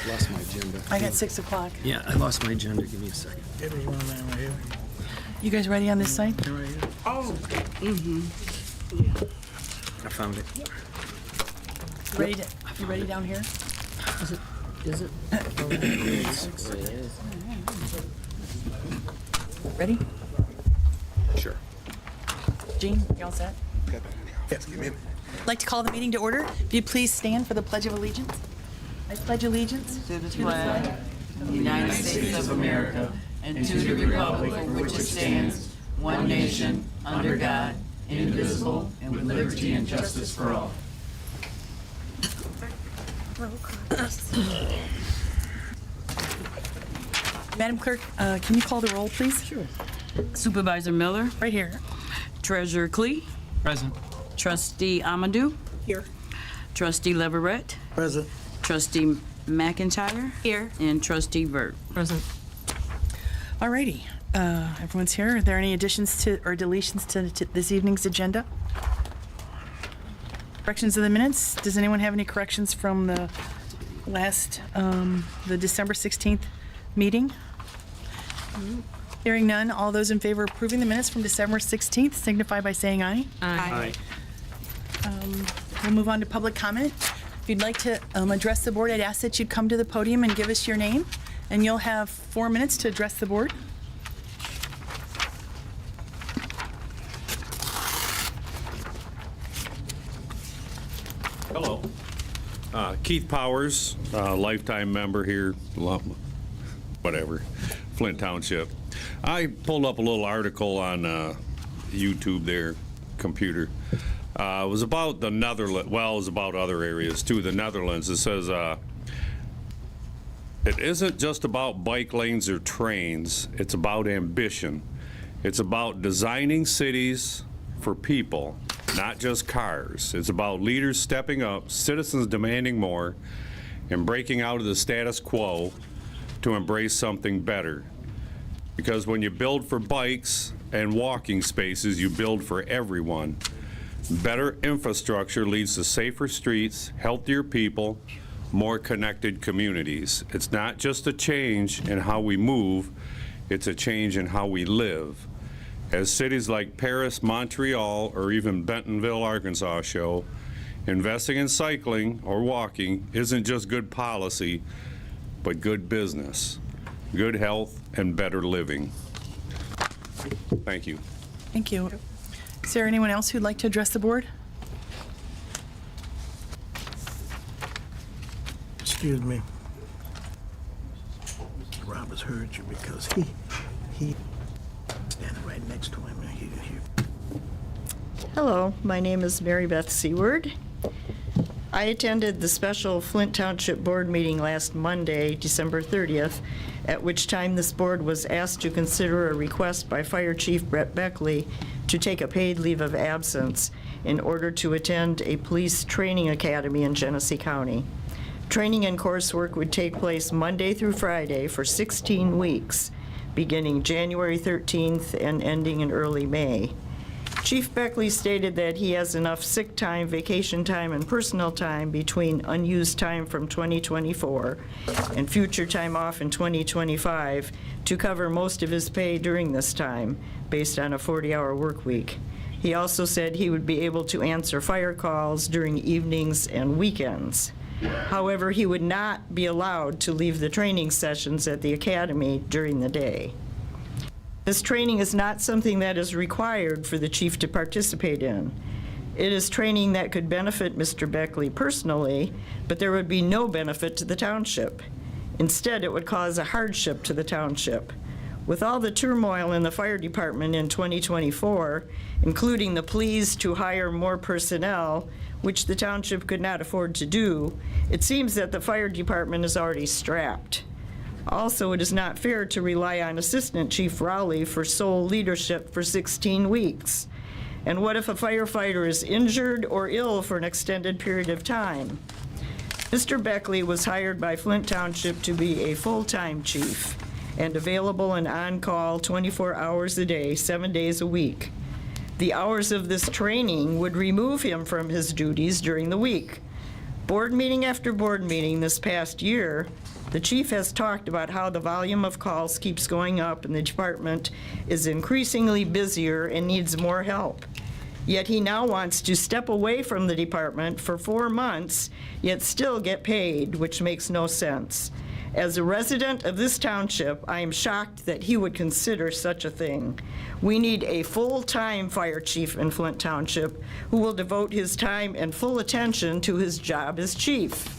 Lost my agenda. I got 6 o'clock. Yeah, I lost my agenda. Give me a second. There's one down right here. You guys ready on this side? Right here. Oh, I found it. You ready down here? is it? Ready? Sure. Jean, you all set? Yes, give me a minute. I'd like to call the meeting to order. If you please stand for the Pledge of Allegiance. I pledge allegiance To the flag of the United States of America and to the republic for which it stands, one nation, under God, indivisible, and with liberty and justice for all. Madam Clerk, can you call the roll, please? Sure. Supervisor Miller, Right here. Treasurer Klee, Present. Trustee Amadou, Here. Trustee Leverett, Present. Trustee McIntyre, Here. and Trustee Vert. Present. All righty. Everyone's here. Are there any additions to or deletions to this evening's agenda? Corrections of the minutes? Does anyone have any corrections from the last, the December 16th meeting? Hearing none, all those in favor of approving the minutes from December 16th signify by saying aye. Aye. We'll move on to public comment. If you'd like to address the board, I'd ask that you'd come to the podium and give us your name, and you'll have 4 minutes to address the board. Hello. Keith Powers, lifetime member here, whatever, Flint Township. I pulled up a little article on YouTube there, computer. It was about the Netherlands, well, it was about other areas too, the Netherlands. It says, it isn't just about bike lanes or trains, it's about ambition. It's about designing cities for people, not just cars. It's about leaders stepping up, citizens demanding more, and breaking out of the status quo to embrace something better. Because when you build for bikes and walking spaces, you build for everyone. Better infrastructure leads to safer streets, healthier people, more connected communities. It's not just a change in how we move, it's a change in how we live. As cities like Paris, Montreal, or even Bentonville, Arkansas show, investing in cycling or walking isn't just good policy, but good business, good health, and better living. Thank you. Thank you. Is there anyone else who'd like to address the board? Excuse me. Robert's heard you because he standing right next to him. And he. Hello, my name is Mary Beth Seward. I attended the special Flint Township Board meeting last Monday, December 30th, at which time this board was asked to consider a request by Fire Chief Brett Beckley to take a paid leave of absence in order to attend a police training academy in Genesee County. Training and coursework would take place Monday through Friday for 16 weeks, beginning January 13th and ending in early May. Chief Beckley stated that he has enough sick time, vacation time, and personal time between unused time from 2024 and future time off in 2025 to cover most of his pay during this time, based on a 40-hour work week. He also said he would be able to answer fire calls during evenings and weekends. However, he would not be allowed to leave the training sessions at the academy during the day. This training is not something that is required for the chief to participate in. It is training that could benefit Mr. Beckley personally, but there would be no benefit to the township. Instead, it would cause a hardship to the township. With all the turmoil in the fire department in 2024, including the pleas to hire more personnel, which the township could not afford to do, it seems that the fire department is already strapped. Also, it is not fair to rely on Assistant Chief Rowley for sole leadership for 16 weeks. And what if a firefighter is injured or ill for an extended period of time? Mr. Beckley was hired by Flint Township to be a full-time chief and available and on-call 24 hours a day, 7 days a week. The hours of this training would remove him from his duties during the week. Board meeting after board meeting this past year, The chief has talked about how the volume of calls keeps going up and the department is increasingly busier and needs more help. Yet he now wants to step away from the department for 4 months, yet still get paid, which makes no sense. As a resident of this township, I am shocked that he would consider such a thing. We need a full-time fire chief in Flint Township who will devote his time and full attention to his job as chief.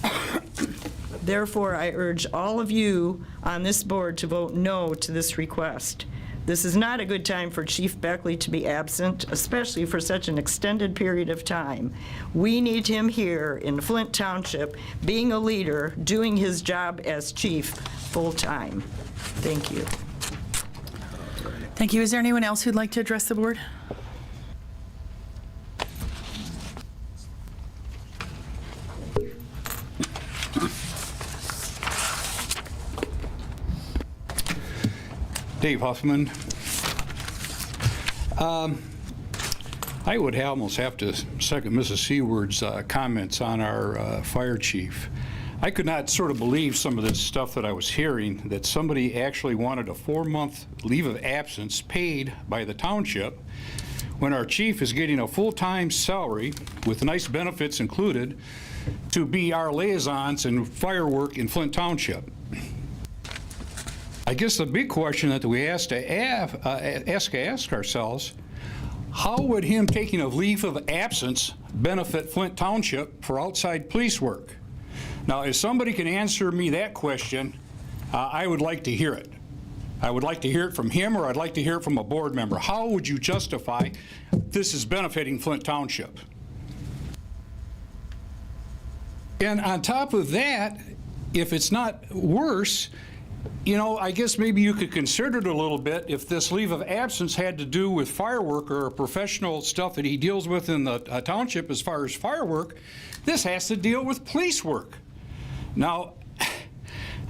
Therefore, I urge all of you on this board to vote no to this request. This is not a good time for Chief Beckley to be absent, especially for such an extended period of time. We need him here in Flint Township, being a leader, doing his job as chief full-time. Thank you. Thank you. Is there anyone else who'd like to address the board? Dave Huffman. I would almost have to second Mrs. Seward's comments on our fire chief. I could not sort of believe some of this stuff that I was hearing, that somebody actually wanted a 4-month leave of absence paid by the township when our chief is getting a full-time salary with nice benefits included to be our liaisons and firework in Flint Township. I guess the big question that we have to ask ourselves, how would him taking a leave of absence benefit Flint Township for outside police work? Now, if somebody can answer me that question, I would like to hear it. I would like to hear it from him, or I'd like to hear it from a board member. How would you justify this is benefiting Flint Township? And on top of that, if it's not worse, you know, I guess maybe you could consider it a little bit if this leave of absence had to do with firework or professional stuff that he deals with in the township as far as firework. This has to deal with police work. Now,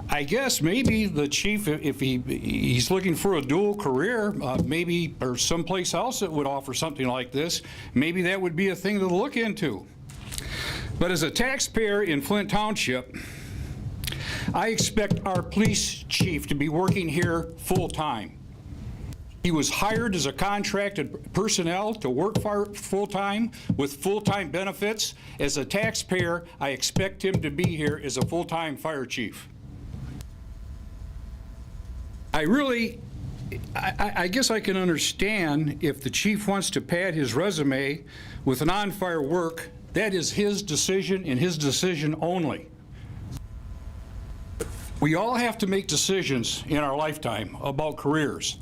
I guess maybe the chief, if he's looking for a dual career, maybe, or someplace else that would offer something like this, maybe that would be a thing to look into. But as a taxpayer in Flint Township, I expect our police chief to be working here full-time. He was hired as a contracted personnel to work full-time with full-time benefits. As a taxpayer, I expect him to be here as a full-time fire chief. I guess I can understand if the chief wants to pad his resume with non-fire work. That is his decision and his decision only. We all have to make decisions in our lifetime about careers.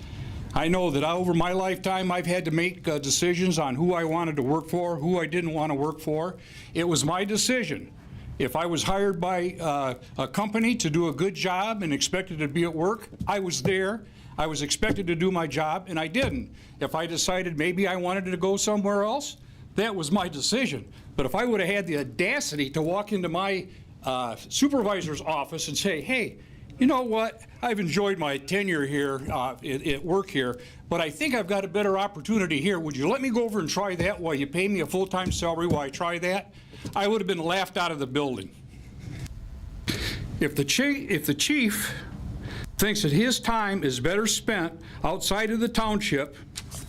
I know that over my lifetime, I've had to make decisions on who I wanted to work for, who I didn't want to work for. It was my decision. If I was hired by a company to do a good job and expected to be at work, I was there. I was expected to do my job, and I didn't. If I decided maybe I wanted to go somewhere else, that was my decision. But if I would have had the audacity to walk into my supervisor's office and say, hey, you know what, I've enjoyed my tenure here at work here, but I think I've got a better opportunity here. Would you let me go over and try that while you pay me a full-time salary while I try that? I would have been laughed out of the building. If the chief thinks that his time is better spent outside of the township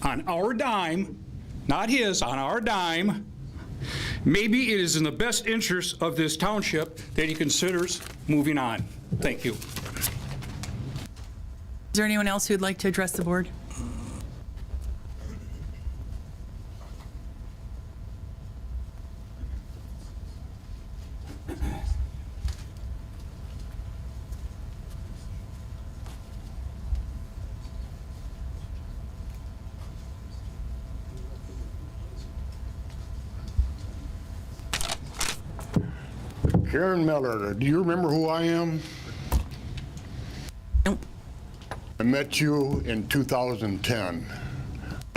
on our dime, not his, on our dime, maybe it is in the best interest of this township that he considers moving on. Thank you. Is there anyone else who'd like to address the board? Karen Miller, do you remember who I am? Nope. I met you in 2010.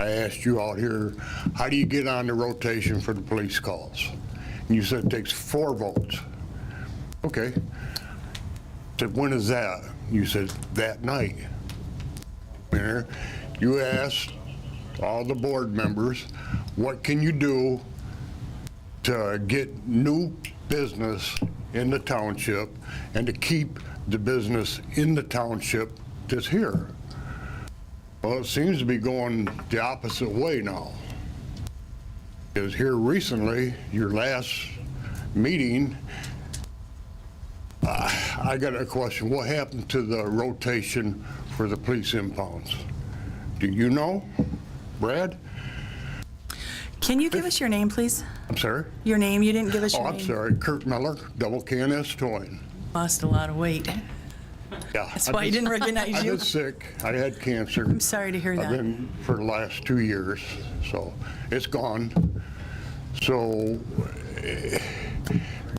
I asked you out here, how do you get on the rotation for the police calls? And you said it takes 4 votes. Okay. I said, when is that? You said, that night. Mayor, you asked all the board members, what can you do to get new business in the township and to keep the business in the township that's here. Well, it seems to be going the opposite way now. Because here recently, your last meeting, I got a question. What happened to the rotation for the police impounds? Do you know, Brad? Can you give us your name, please? I'm sorry? Your name, you didn't give us your Oh, name. I'm sorry. Kurt Miller, double KNS Towing. Lost a lot of weight. Yeah. That's why I didn't recognize I've you. been sick. I had cancer. I'm sorry to hear I've that. been for the last 2 years, so it's gone. So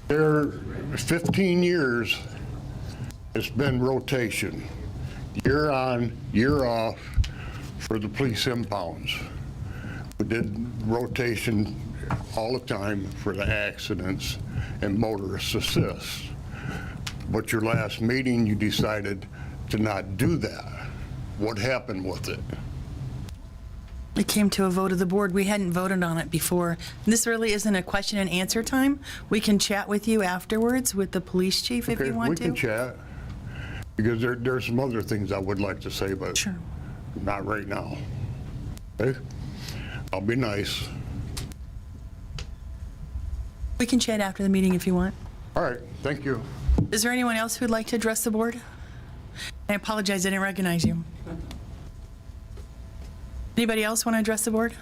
there, 15 years, it's been rotation, year on, year off for the police impounds. We did rotation all the time for the accidents and motorist assist. But your last meeting, you decided to not do that. What happened with it? It came to a vote of the board. We hadn't voted on it before. This really isn't a question and answer time. We can chat with you afterwards with the police chief if Okay, you want we to. can chat, because there's some other things I would like to say, but Sure. not right now. Okay? I'll be nice. We can chat after the meeting if you want. All right, thank you. Is there anyone else who'd like to address the board? I apologize, I didn't recognize you. Anybody else want to address the board?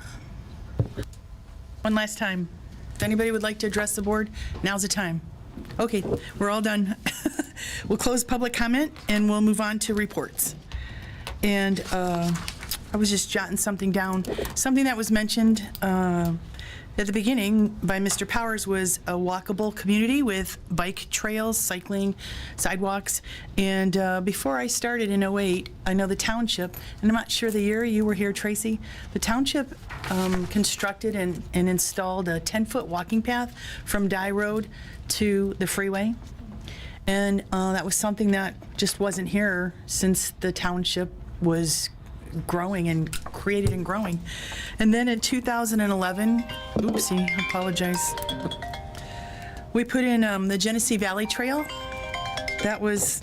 One last time. If anybody would like to address the board, now's the time. Okay, we're all done. We'll close public comment and we'll move on to reports. And I was just jotting something down. Something that was mentioned at the beginning by Mr. Powers was a walkable community with bike trails, cycling, sidewalks. And before I started in '08, I know the township, and I'm not sure the year you were here, Tracy, the township constructed and installed a 10-foot walking path from Dye Road to the freeway. And that was something that just wasn't here since the township was growing and created and growing. And then in 2011, oopsie, I apologize. We put in the Genesee Valley Trail. That was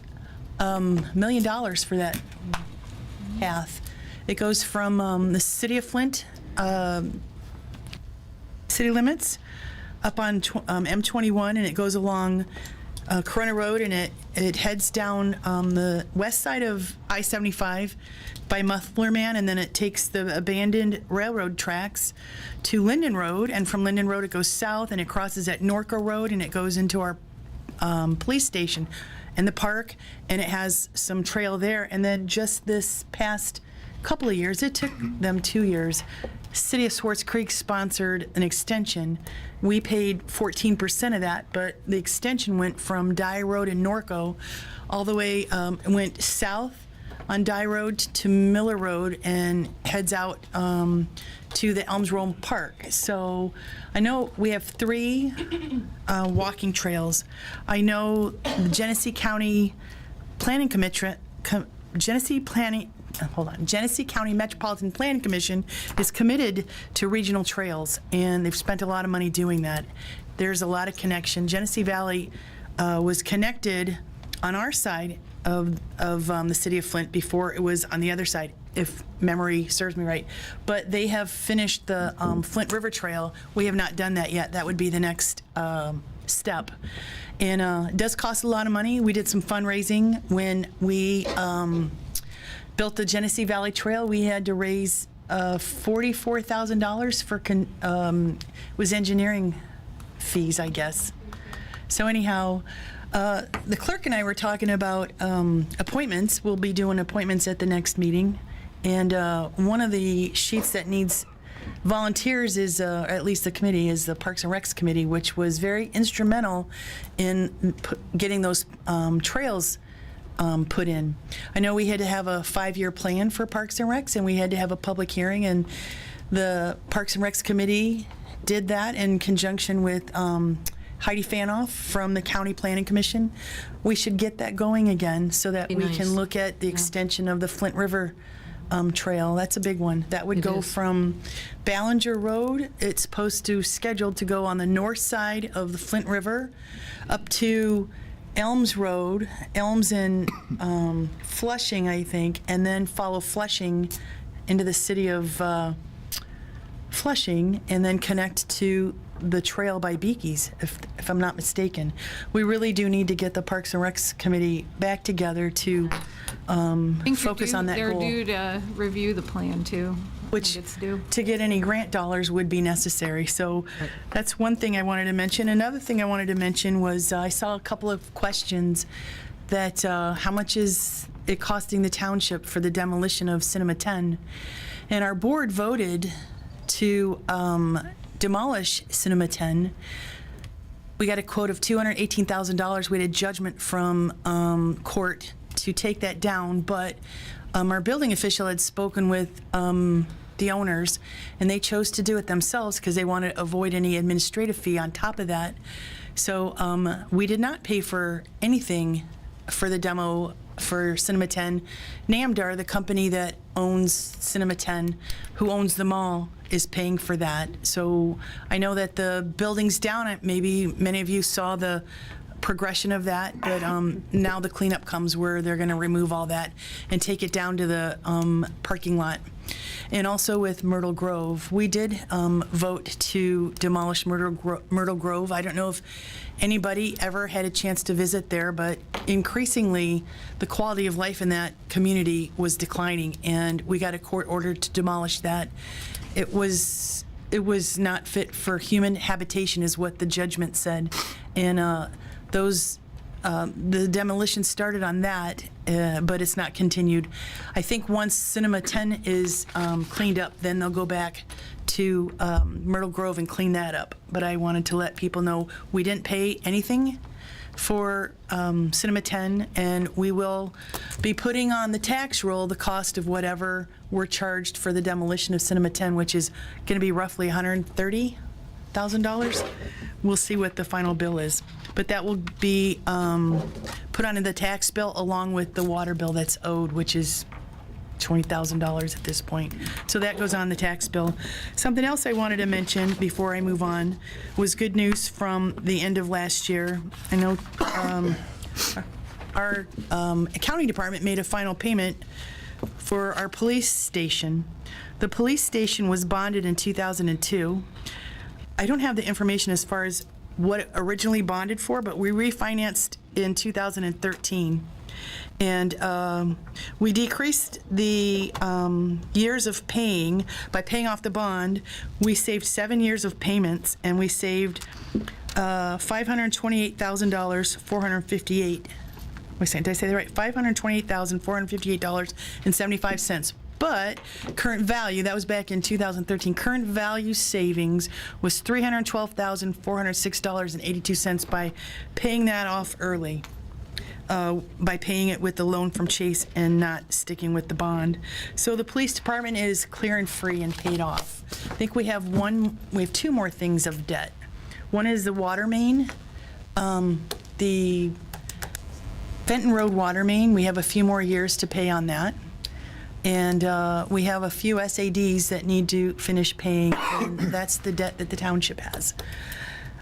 $1 million for that path. It goes from the city of Flint, city limits, up on M21, and it goes along Corona Road, and it heads down the west side of I-75 by Muffler Man, and then it takes the abandoned railroad tracks to Linden Road, and from Linden Road it goes south and it crosses at Norco Road and it goes into our police station and the park, and it has some trail there. And then just this past couple of years, it took them 2 years, City of Swartz Creek sponsored an extension. We paid 14% of that, but the extension went from Dye Road in Norco all the way, went south on Dye Road to Miller Road and heads out to the Elms Roam Park. So I know we have 3 walking trails. I know the Genesee County Planning Commission, Genesee County Metropolitan Planning Commission is committed to regional trails, and they've spent a lot of money doing that. There's a lot of connection. Genesee Valley was connected on our side of the city of Flint before it was on the other side, if memory serves me right. But they have finished the Flint River Trail. We have not done that yet. That would be the next step. And it does cost a lot of money. We did some fundraising when we built the Genesee Valley Trail. We had to raise $44,000 for was engineering fees, I guess. So anyhow, the clerk and I were talking about appointments. We'll be doing appointments at the next meeting. And one of the sheets that needs volunteers is, or at least the committee, is the Parks and Recs Committee, which was very instrumental in getting those trails put in. I know we had to have a 5-year plan for Parks and Recs, and we had to have a public hearing, and the Parks and Recs Committee did that in conjunction with Heidi Fanoff from the County Planning Commission. We should get that going again so that we can look at the extension of the Flint River trail. That's a big one. That would go from Ballinger Road. It's scheduled to go on the north side of the Flint River up to Elms Road, Elms and Flushing, I think, and then follow Flushing into the city of Flushing, and then connect to the trail by Beekys, if I'm not mistaken. We really do need to get the Parks and Recs Committee back together to focus on that They're goal. due to review the plan, too. Which, It's due. to get any grant dollars would be necessary. So that's one thing I wanted to mention. Another thing I wanted to mention was I saw a couple of questions that how much is it costing the township for the demolition of Cinema 10? And our board voted to demolish Cinema 10. We got a quote of $218,000. We had a judgment from court to take that down, but our building official had spoken with the owners, and they chose to do it themselves because they wanted to avoid any administrative fee on top of that. So we did not pay for anything for the demo for Cinema 10. Namdar, the company that owns Cinema 10, who owns the mall, is paying for that. So I know that the building's down. Maybe many of you saw the progression of that, but now the cleanup comes where they're going to remove all that and take it down to the parking lot. And also with Myrtle Grove, we did vote to demolish Myrtle Grove. I don't know if anybody ever had a chance to visit there, but increasingly the quality of life in that community was declining, and we got a court order to demolish that. It was not fit for human habitation, is what the judgment said, and the demolition started on that, but it's not continued. I think once Cinema 10 is cleaned up, then they'll go back to Myrtle Grove and clean that up. But I wanted to let people know we didn't pay anything for Cinema 10, and we will be putting on the tax roll the cost of whatever we're charged for the demolition of Cinema 10, which is going to be roughly $130,000. We'll see what the final bill is. But that will be put onto the tax bill along with the water bill that's owed, which is $20,000 at this point. So that goes on the tax bill. Something else I wanted to mention before I move on was good news from the end of last year. I know our accounting department made a final payment for our police station. The police station was bonded in 2002. I don't have the information as far as what it originally bonded for, but we refinanced in 2013. And we decreased the years of paying by paying off the bond. We saved 7 years of payments, and we saved $528,458. Wait a second, did I say that right? $528,458.75. But current value, that was back in 2013, current value savings was $312,406.82 by paying that off early, by paying it with the loan from Chase and not sticking with the bond. So the police department is clear and free and paid off. I think we have two more things of debt. One is the water main, the Fenton Road water main. We have a few more years to pay on that. And we have a few SADs that need to finish paying, and that's the debt that the township has.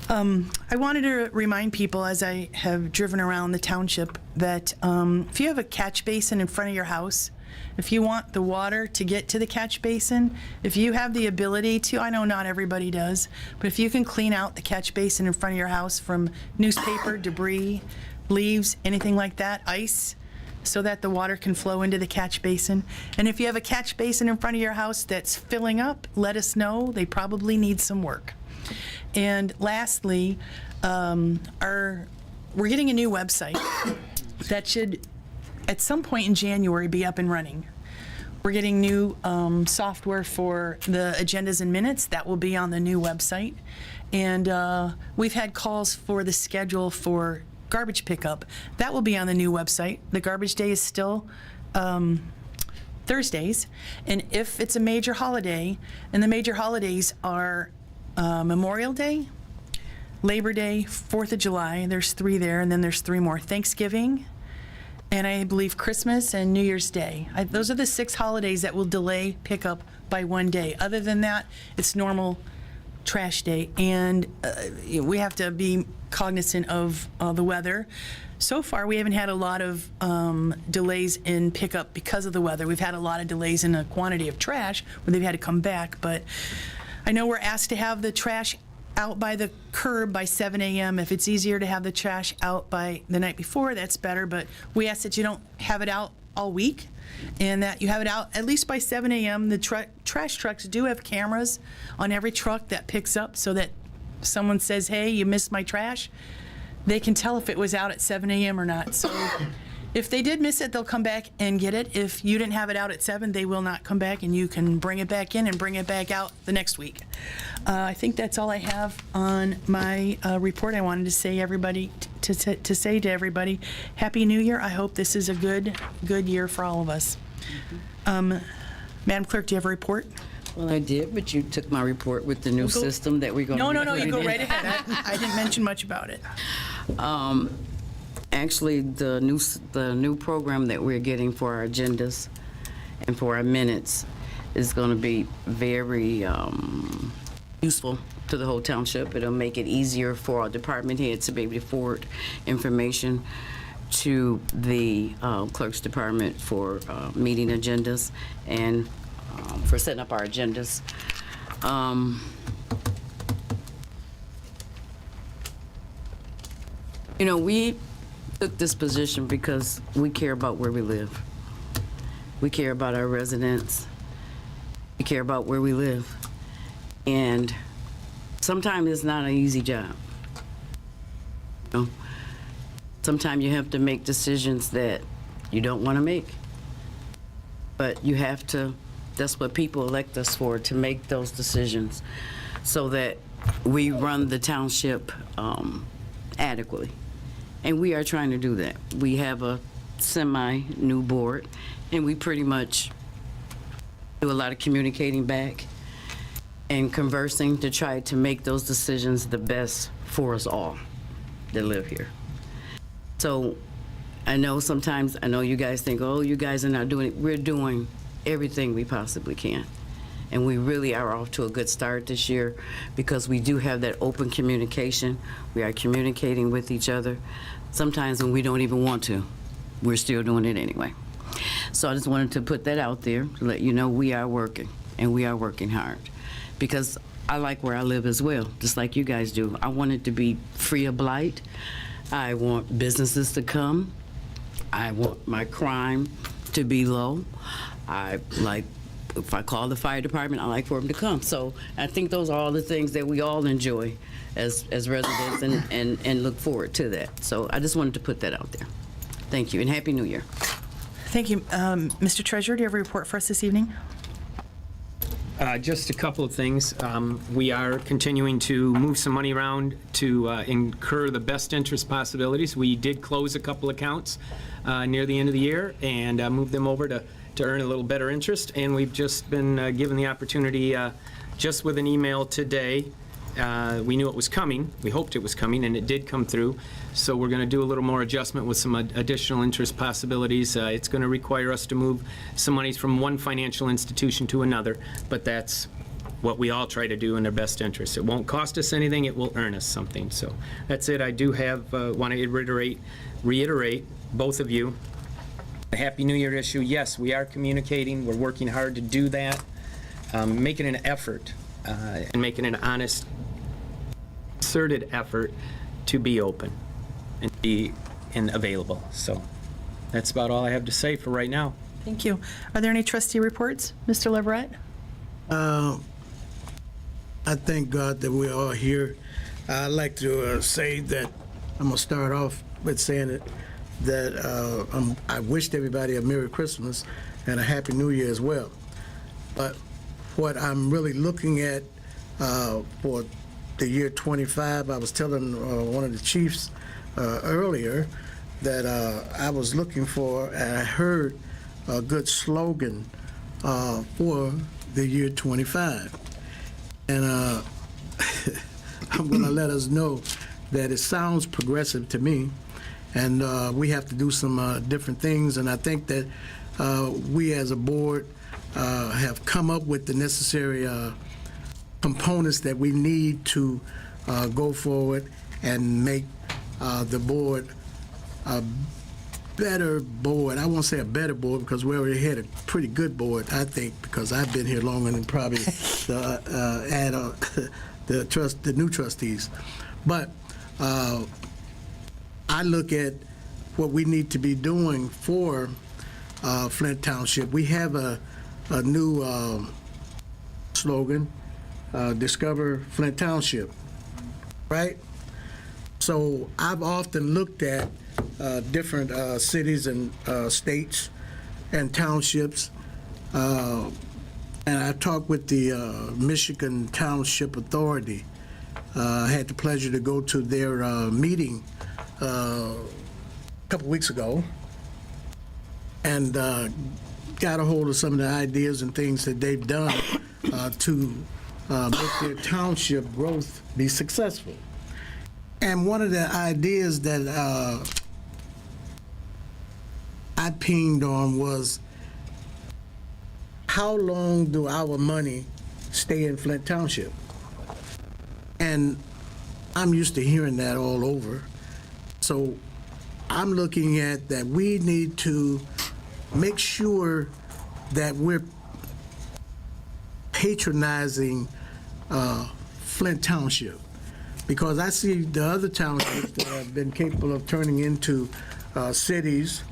I wanted to remind people, as I have driven around the township, that if you have a catch basin in front of your house, if you want the water to get to the catch basin, if you have the ability to, I know not everybody does, but if you can clean out the catch basin in front of your house from newspaper, debris, leaves, anything like that, ice, so that the water can flow into the catch basin. And if you have a catch basin in front of your house that's filling up, let us know. They probably need some work. And lastly, we're getting a new website that should, at some point in January, be up and running. We're getting new software for the agendas and minutes. That will be on the new website. And we've had calls for the schedule for garbage pickup. That will be on the new website. The garbage day is still Thursdays. And if it's a major holiday, and the major holidays are Memorial Day, Labor Day, 4th of July, there's 3 there, and then there's 3 more. Thanksgiving and I believe Christmas and New Year's Day. Those are the 6 holidays that will delay pickup by 1 day. Other than that, it's normal trash day, and we have to be cognizant of the weather. So far, we haven't had a lot of delays in pickup because of the weather. We've had a lot of delays in the quantity of trash where they've had to come back, but I know we're asked to have the trash out by the curb by 7 a.m. If it's easier to have the trash out by the night before, that's better, but we ask that you don't have it out all week and that you have it out at least by 7 a.m. The trash trucks do have cameras on every truck that picks up, so that if someone says, hey, you missed my trash, they can tell if it was out at 7 a.m. or not. So if they did miss it, they'll come back and get it. If you didn't have it out at 7, they will not come back, and you can bring it back in and bring it back out the next week. I think that's all I have on my report. I wanted to say to say to everybody, Happy New Year. I hope this is a good year for all of us. Madam Clerk, do you have a report? Well, I did, but you took my report with the new system that we're going to No, you go right ahead. I didn't mention much about it. Actually, the new program that we're getting for our agendas and for our minutes is going to be very useful to the whole township. It'll make it easier for our department heads to be able to forward information to the clerk's department for meeting agendas and for setting up our agendas. You know, we took this position because we care about where we live. We care about our residents. We care about where we live. And sometimes it's not an easy job. You know? Sometimes you have to make decisions that you don't want to make. But you have to, that's what people elect us for, to make those decisions so that we run the township adequately. And we are trying to do that. We have a semi-new board, and we pretty much do a lot of communicating back and conversing to try to make those decisions the best for us all that live here. So I know sometimes, I know you guys think, oh, you guys are not doing it. We're doing everything we possibly can. And we really are off to a good start this year because we do have that open communication. We are communicating with each other. Sometimes when we don't even want to, we're still doing it anyway. So I just wanted to put that out there to let you know we are working, and we are working hard. Because I like where I live as well, just like you guys do. I want it to be free of blight. I want businesses to come. I want my crime to be low. I like, if I call the fire department, I like for them to come. So I think those are all the things that we all enjoy as residents and look forward to that. So I just wanted to put that out there. Thank you, and Happy New Year. Thank you. Mr. Treasurer, do you have a report for us this evening? Just a couple of things. We are continuing to move some money around to incur the best interest possibilities. We did close a couple accounts near the end of the year and move them over to earn a little better interest. And we've just been given the opportunity just with an email today. We knew it was coming. We hoped it was coming, and it did come through. So we're going to do a little more adjustment with some additional interest possibilities. It's going to require us to move some monies from one financial institution to another, but that's what we all try to do in their best interest. It won't cost us anything. It will earn us something. So that's it. I do have want to reiterate, both of you, the Happy New Year issue. Yes, we are communicating. We're working hard to do that, making an effort and making an honest, concerted effort to be open and be available. So that's about all I have to say for right now. Thank you. Are there any trustee reports? Mr. Leverett? I thank God that we're all here. I'd like to say that I'm going to start off with saying that I wished everybody a Merry Christmas and a Happy New Year as well. But what I'm really looking at for the year 25, I was telling one of the chiefs earlier that I was looking for, and I heard a good slogan for the year 25. And I'm going to let us know that it sounds progressive to me, and we have to do some different things. And I think that we as a board have come up with the necessary components that we need to go forward and make the board a better board. I won't say a better board because we already had a pretty good board, I think, because I've been here longer than probably the new trustees. But I look at what we need to be doing for Flint Township. We have a new slogan, Discover Flint Township, right? So I've often looked at different cities and states and townships, and I talked with the Michigan Township Authority. I had the pleasure to go to their meeting a couple weeks ago, and got a hold of some of the ideas and things that they've done to make their township growth be successful. And one of the ideas that I pinged on was, how long do our money stay in Flint Township? And I'm used to hearing that all over. So I'm looking at that we need to make sure that we're patronizing Flint Township, because I see the other townships that have been capable of turning into cities,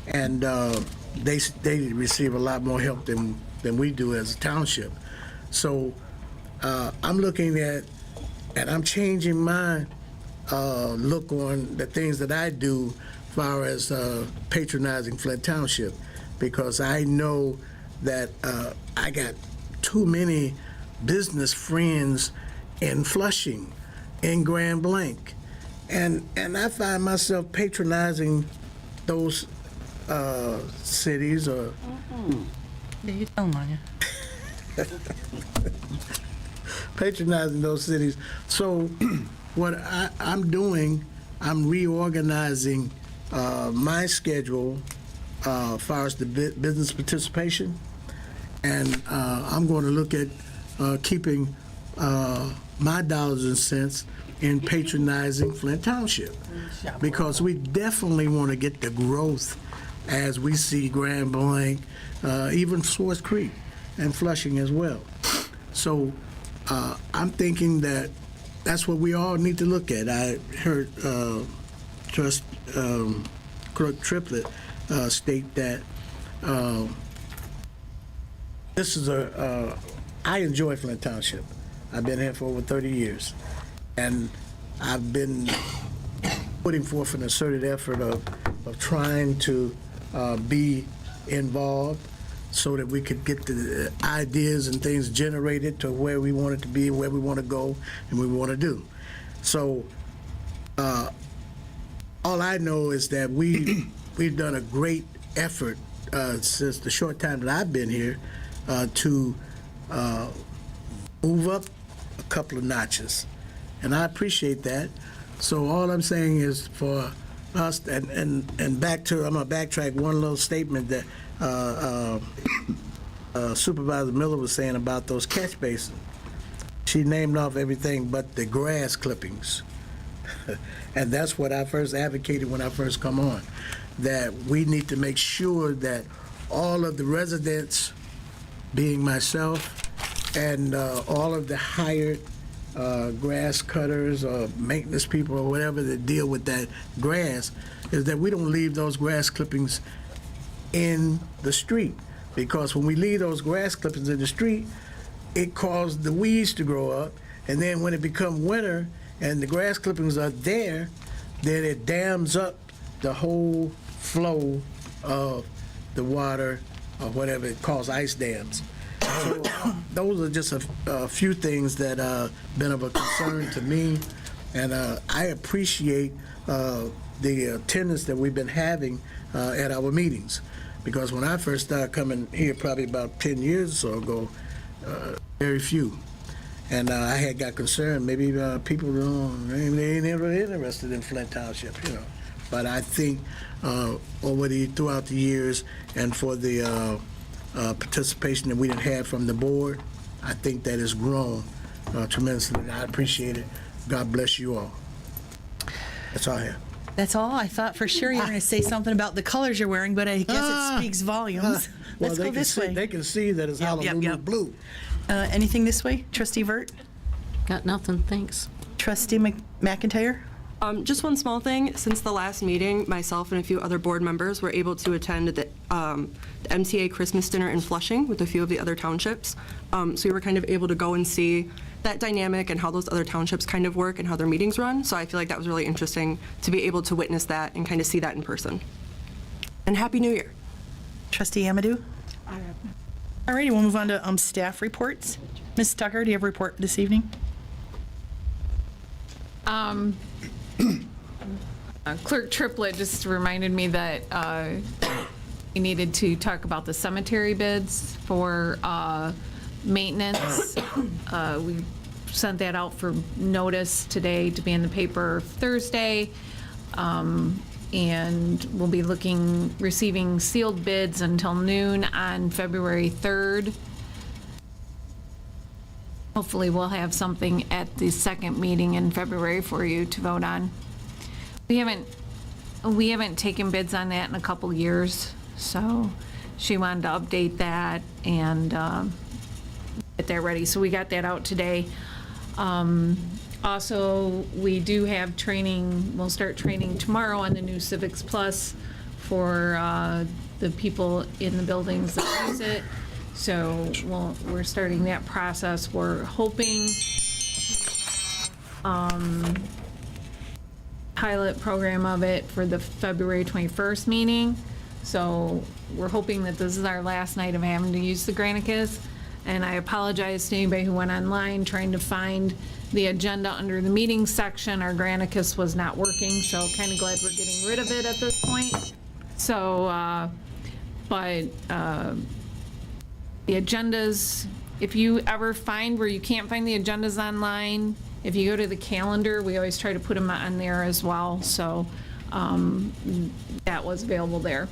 and they receive a lot more help than we do as a township. So I'm looking at, and I'm changing my look on the things that I do as far as patronizing Flint Township, because I know that I got too many business friends in Flushing, in Grand Blanc, and I find myself patronizing those cities, or Yeah, you tell them, Anya. patronizing those cities. So what I'm doing, I'm reorganizing my schedule as far as the business participation, and I'm going to look at keeping my dollars and cents in patronizing Flint Township, because we definitely want to get the growth as we see Grand Blanc, even Swartz Creek and Flushing as well. So I'm thinking that that's what we all need to look at. I heard Clerk Triplett state that this is I enjoy Flint Township. I've been here for over 30 years, and I've been putting forth an asserted effort of trying to be involved so that we could get the ideas and things generated to where we want it to be, where we want to go, and what we want to do. So all I know is that we've done a great effort since the short time that I've been here to move up a couple of notches, and I appreciate that. So all I'm saying is for us, and back to, I'm going to backtrack one little statement that Supervisor Miller was saying about those catch basins. She named off everything but the grass clippings. And that's what I first advocated when I first come on, that we need to make sure that all of the residents, being myself, and all of the hired grass cutters or maintenance people or whatever that deal with that grass, is that we don't leave those grass clippings in the street. Because when we leave those grass clippings in the street, it causes the weeds to grow up, and then when it becomes winter and the grass clippings are there, then it dams up the whole flow of the water or whatever it calls ice dams. So those are just a few things that been of a concern to me, and I appreciate the attendance that we've been having at our meetings, because when I first started coming here, probably about 10 years or so ago, very few. And I had got concerned, maybe people they ain't ever interested in Flint Township, you know. But I think throughout the years and for the participation that we done had from the board, I think that has grown tremendously. And I appreciate it. God bless you all. That's all I have. That's all. I thought for sure you were going to say something about the colors you're wearing, but I guess it speaks volumes. Well, Let's go this way. They can see that it's Hallelujah blue. Anything this way? Trustee Vert? Got nothing, thanks. Trustee McIntyre? Just one small thing. Since the last meeting, myself and a few other board members were able to attend the MTA Christmas dinner in Flushing with a few of the other townships. So we were kind of able to go and see that dynamic and how those other townships kind of work and how their meetings run. So I feel like that was really interesting to be able to witness that and kind of see that in person. And Happy New Year. Trustee Amadou? All righty, we'll move on to staff reports. Ms. Tucker, do you have a report this evening? Clerk Triplett just reminded me that we needed to talk about the cemetery bids for maintenance. We sent that out for notice today to be in the paper Thursday. And we'll be receiving sealed bids until noon on February 3rd. Hopefully we'll have something at the second meeting in February for you to vote on. We haven't taken bids on that in a couple years, so she wanted to update that and get that ready. So we got that out today. Also, we do have training, we'll start training tomorrow on the new Civics Plus for the people in the buildings that use it. So we're starting that process. We're hoping pilot program of it for the February 21st meeting. So we're hoping that this is our last night of having to use the Granicus. And I apologize to anybody who went online trying to find the agenda under the meeting section. Our Granicus was not working, so kind of glad we're getting rid of it at this point. So, the agendas, if you ever find where you can't find the agendas online, if you go to the calendar, we always try to put them on there as well. So that was available there.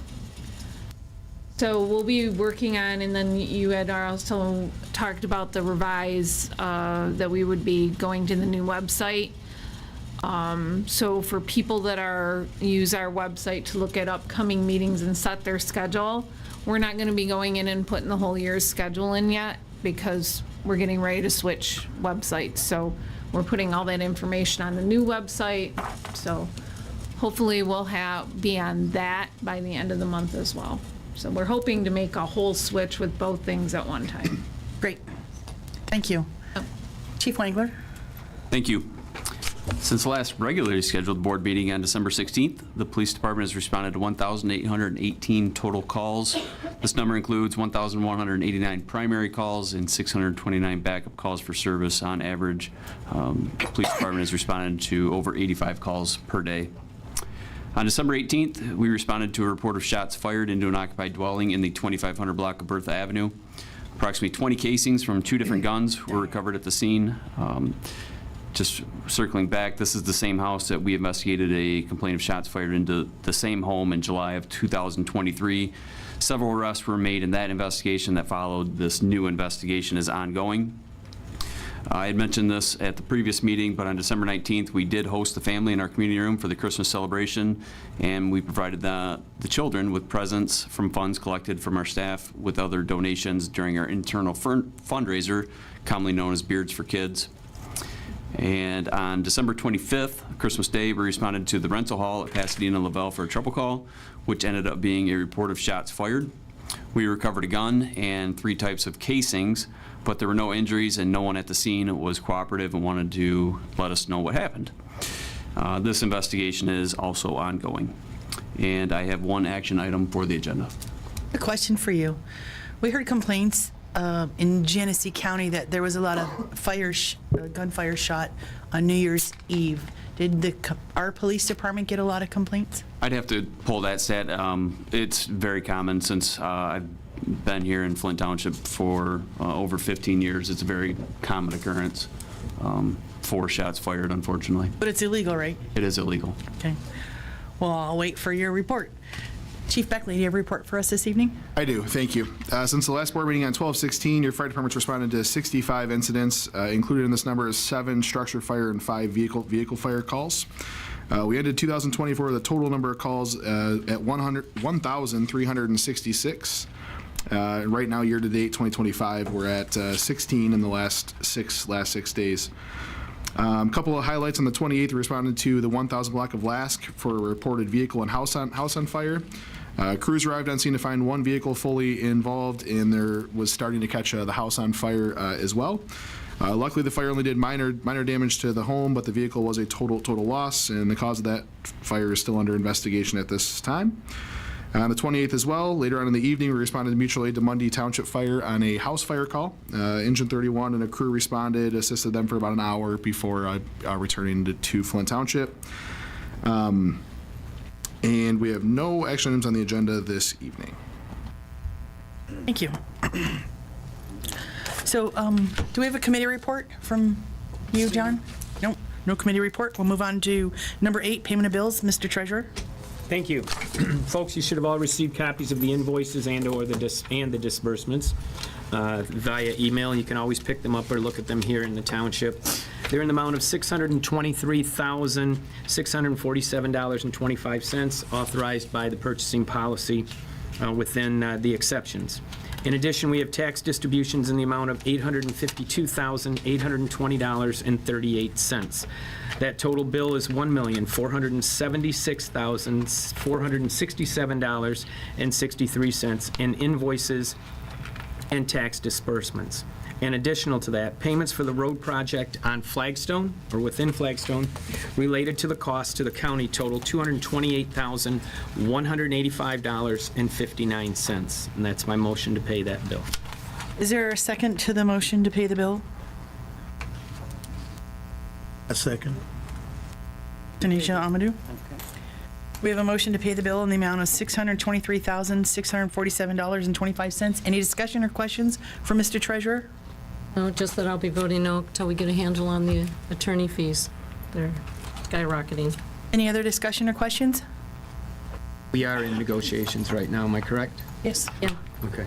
So we'll be working on, and then you had also talked about the revise, that we would be going to the new website. So for people that use our website to look at upcoming meetings and set their schedule, we're not going to be going in and putting the whole year's schedule in yet because we're getting ready to switch websites. So we're putting all that information on the new website. So hopefully we'll be on that by the end of the month as well. So we're hoping to make a whole switch with both things at one time. Great. Thank you. Chief Wangler? Thank you. Since the last regularly scheduled board meeting on December 16th, the police department has responded to 1,818 total calls. This number includes 1,189 primary calls and 629 backup calls for service. On average, the police department has responded to over 85 calls per day. On December 18th, we responded to a report of shots fired into an occupied dwelling in the 2500 block of Bertha Avenue. Approximately 20 casings from 2 different guns were recovered at the scene. Just circling back, this is the same house that we investigated a complaint of shots fired into the same home in July of 2023. Several arrests were made in that investigation that followed. This new investigation is ongoing. I had mentioned this at the previous meeting, but on December 19th, we did host the family in our community room for the Christmas celebration, and we provided the children with presents from funds collected from our staff with other donations during our internal fundraiser, commonly known as Beards for Kids. And on December 25th, Christmas Day, we responded to the rental hall at Pasadena Lavelle for a trouble call, which ended up being a report of shots fired. We recovered a gun and 3 types of casings, but there were no injuries and no one at the scene was cooperative and wanted to let us know what happened. This investigation is also ongoing. And I have one action item for the agenda. A question for you. We heard complaints in Genesee County that there was a lot of gunfire shot on New Year's Eve. Did our police department get a lot of complaints? I'd have to pull that stat. It's very common since I've been here in Flint Township for over 15 years. It's a very common occurrence. 4 shots fired, unfortunately. But it's illegal, right? It is illegal. Okay. Well, I'll wait for your report. Chief Beckley, do you have a report for us this evening? I do, thank you. Since the last board meeting on 12/16, your fire department's responded to 65 incidents. Included in this number is 7 structure fire and 5 vehicle fire calls. We ended 2024 with a total number of calls at 1,366. Right now, year to date, 2025, we're at 16 in the last six days. A couple of highlights on the 28th, we responded to the 1,000 block of Lask for a reported vehicle and house on fire. Crews arrived on scene to find 1 vehicle fully involved, and there was starting to catch the house on fire as well. Luckily, the fire only did minor damage to the home, but the vehicle was a total loss, and the cause of that fire is still under investigation at this time. On the 28th as well, later on in the evening, we responded to mutual aid to Mundy Township Fire on a house fire call. Engine 31 and a crew responded, assisted them for about an hour before returning to Flint Township. And we have no action items on the agenda this evening. Thank you. So, do we have a committee report from you, John? No, no committee report. We'll move on to number 8, payment of bills. Mr. Treasurer? Thank you. Folks, you should have all received copies of the invoices and/or the disbursements via email. You can always pick them up or look at them here in the township. They're in the amount of $623,647.25, authorized by the purchasing policy within the exceptions. In addition, we have tax distributions in the amount of $852,820.38. That total bill is $1,476,467.63 in invoices and tax disbursements. And additional to that, payments for the road project on Flagstone, or within Flagstone, related to the cost to the county total $228,185.59. And that's my motion to pay that bill. Is there a second to the motion to pay the bill? A second. Tanisha Amadou? We have a motion to pay the bill in the amount of $623,647.25. Any discussion or questions for Mr. Treasurer? No, just that I'll be voting no till we get a handle on the attorney fees. They're skyrocketing. Any other discussion or questions? We are in negotiations right now, am I correct? Yes. Yeah. Okay.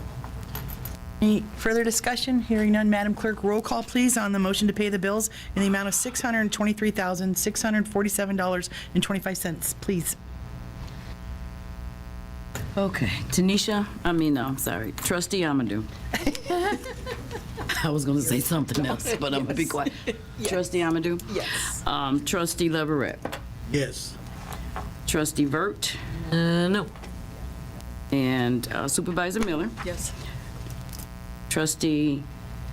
Any further discussion? Hearing none, Madam Clerk, roll call, please, on the motion to pay the bills in the amount of $623,647.25, please. Okay, Trustee Amadou. I was gonna say something else, but I'm gonna be quiet. Trustee Amadou? Yes. Trustee Leverett? Yes. Trustee Vert? No. And Supervisor Miller? Yes. Trustee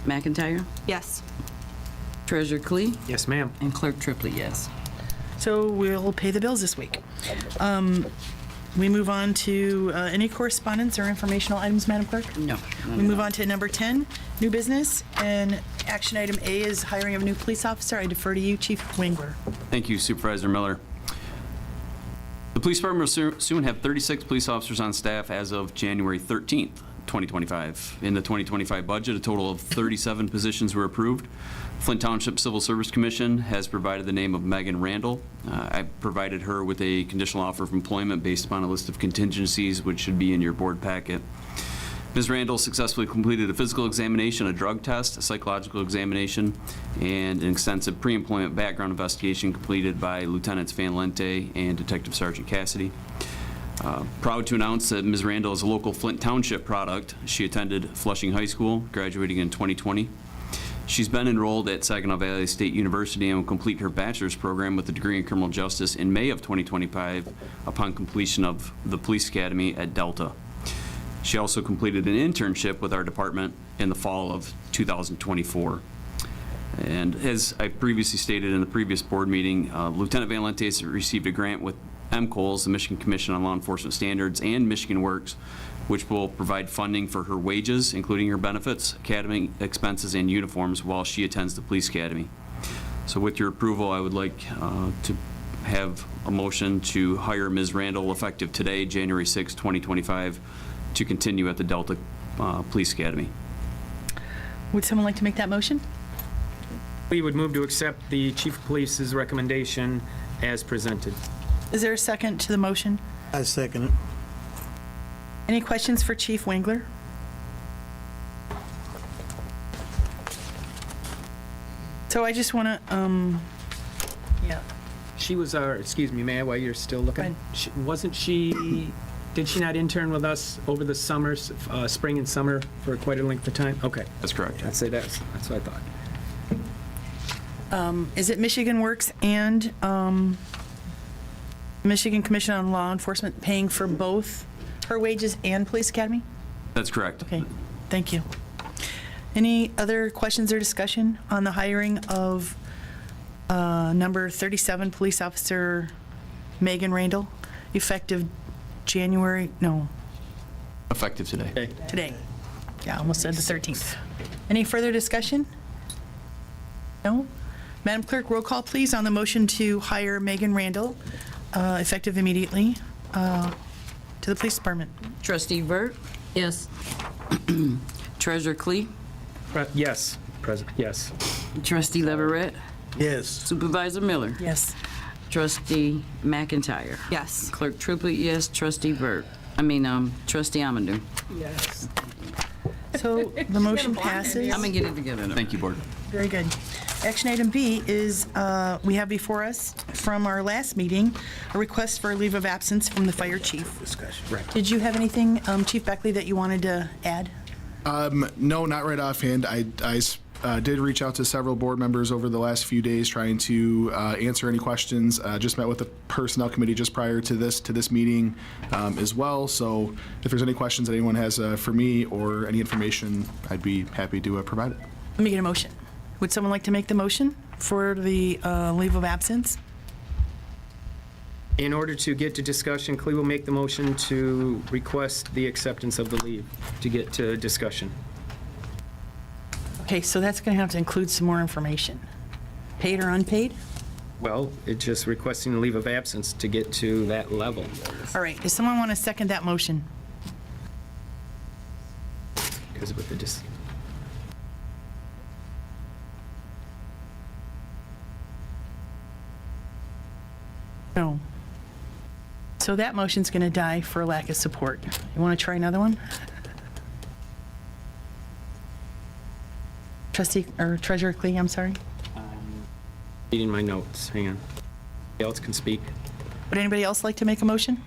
McIntyre? Yes. Treasurer Klee? Yes, ma'am. And Clerk Triplett, yes. So we'll pay the bills this week. We move on to any correspondence or informational items, Madam Clerk? No. We move on to number 10, new business, and action item A is hiring of a new police officer. I defer to you, Chief Wengler. Thank you, Supervisor Miller. The police department will soon have 36 police officers on staff as of January 13th, 2025. In the 2025 budget, a total of 37 positions were approved. Flint Township Civil Service Commission has provided the name of Megan Randall. I provided her with a conditional offer of employment based upon a list of contingencies, which should be in your board packet. Ms. Randall successfully completed a physical examination, a drug test, a psychological examination, and an extensive pre-employment background investigation completed by Lieutenants Van Lente and Detective Sergeant Cassidy. Proud to announce that Ms. Randall is a local Flint Township product. She attended Flushing High School, graduating in 2020. She's been enrolled at Saginaw Valley State University and will complete her bachelor's program with a degree in criminal justice in May of 2025 upon completion of the police academy at Delta. She also completed an internship with our department in the fall of 2024. And as I previously stated in the previous board meeting, Lieutenant Van Lente has received a grant with MCOLS, the Michigan Commission on Law Enforcement Standards, and Michigan Works, which will provide funding for her wages, including her benefits, academy expenses, and uniforms while she attends the police academy. So with your approval, I would like to have a motion to hire Ms. Randall effective today, January 6, 2025, to continue at the Delta Police Academy. Would someone like to make that motion? We would move to accept the chief of police's recommendation as presented. Is there a second to the motion? I second it. Any questions for Chief Wengler? So I just want to, yeah. She was our, excuse me, may I, while you're still looking? Wasn't she, did she not intern with us over the summer, spring and summer for quite a length of time? Okay. That's correct. I'd say that's what I thought. Is it Michigan Works and Michigan Commission on Law Enforcement paying for both her wages and Police Academy? That's correct. Okay, thank you. Any other questions or discussion on the hiring of number 37 Police Officer Megan Randall, effective Effective today. today? Yeah, I almost said the 13th. Any further discussion? No? Madam Clerk, roll call, please, on the motion to hire Megan Randall, effective immediately, to the Police Department. Trustee Burt, Yes. Treasurer Clee, Yes, President, yes. Trustee Leverett, Yes. Supervisor Miller, Yes. Trustee McIntyre. Yes. Clerk Triplett, yes. Trustee Trustee Amadou. Yes. So the motion passes. I'm gonna get it together. Thank you, Board. Very good. Action item B is, we have before us from our last meeting, a request for a leave of absence from the fire chief. Right. Did you have anything, Chief Beckley, that you wanted to add? No, not right offhand. I did reach out to several board members over the last few days trying to answer any questions. Just met with the Personnel Committee just prior to this meeting as well. So if there's any questions that anyone has for me or any information, I'd be happy to provide it. Let me get a motion. Would someone like to make the motion for the leave of absence? In order to get to discussion, Clea will make the motion to request the acceptance of the leave to get to discussion. Okay, so that's going to have to include some more information. Paid or unpaid? Well, it's just requesting a leave of absence to get to that level. All right, does someone want to second that motion? Because with the No. So that motion's going to die for lack of support. You want to try another one? Trustee, or Treasurer Clee, I'm sorry. reading my notes, hang on. Anybody else can speak? Would anybody else like to make a motion?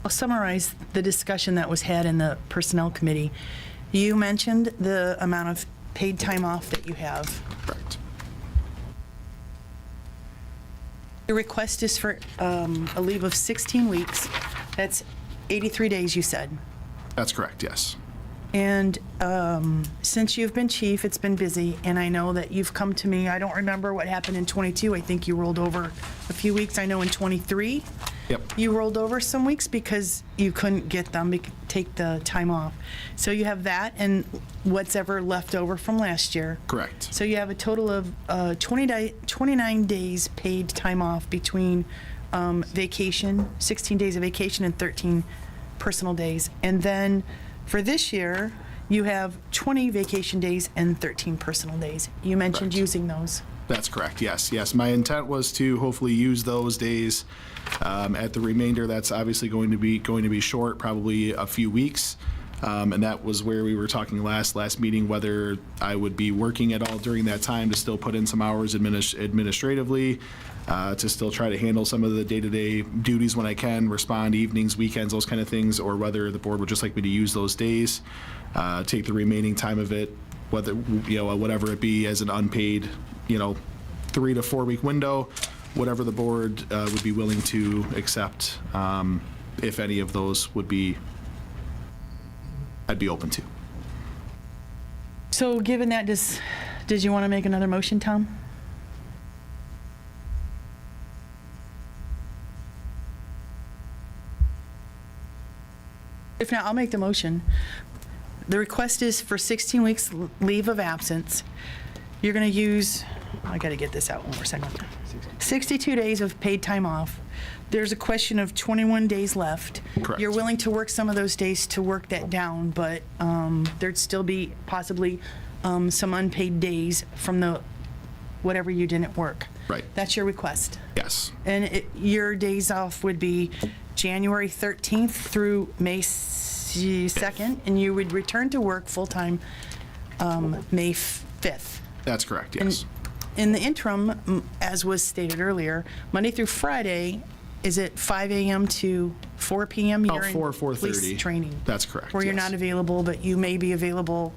I'll summarize the discussion that was had in the Personnel Committee. You mentioned the amount of paid time off that you have. Correct. The request is for a leave of 16 weeks. That's 83 days, you said. That's correct, yes. And since you've been chief, it's been busy, and I know that you've come to me. I don't remember what happened in '22. I think you rolled over a few weeks. I know in '23, Yep. you rolled over some weeks because you couldn't get them to take the time off. So you have that and what's ever left over from last year. Correct. So you have a total of 29 days paid time off between vacation, 16 days of vacation and 13 personal days. And then for this year, you have 20 vacation days and 13 personal days. You mentioned Correct. using those. That's correct, yes. Yes, my intent was to hopefully use those days at the remainder. That's obviously going to be short, probably a few weeks. And that was where we were talking last meeting, whether I would be working at all during that time to still put in some hours administratively, to still try to handle some of the day-to-day duties when I can, respond evenings, weekends, those kind of things, or whether the board would just like me to use those days, take the remaining time of it, whether, whatever it be, as an unpaid, 3 to 4 week window, whatever the board would be willing to accept, if any of those would be, I'd be open to. So given that, did you want to make another motion, Tom? If not, I'll make the motion. The request is for 16 weeks leave of absence. You're going to use I got to get this out one more second. 62 days of paid time off. There's a question of 21 days left. Correct. You're willing to work some of those days to work that down, but there'd still be possibly some unpaid days from the whatever you didn't work. Right. That's your request. Yes. And your days off would be January 13th through May 2nd, and you would return to work full-time May 5th. That's correct, yes. In the interim, as was stated earlier, Monday through Friday, is it 5 a.m. to 4 p.m.? You're in 4:30. police training. That's correct, Where you're yes. not available, but you may be available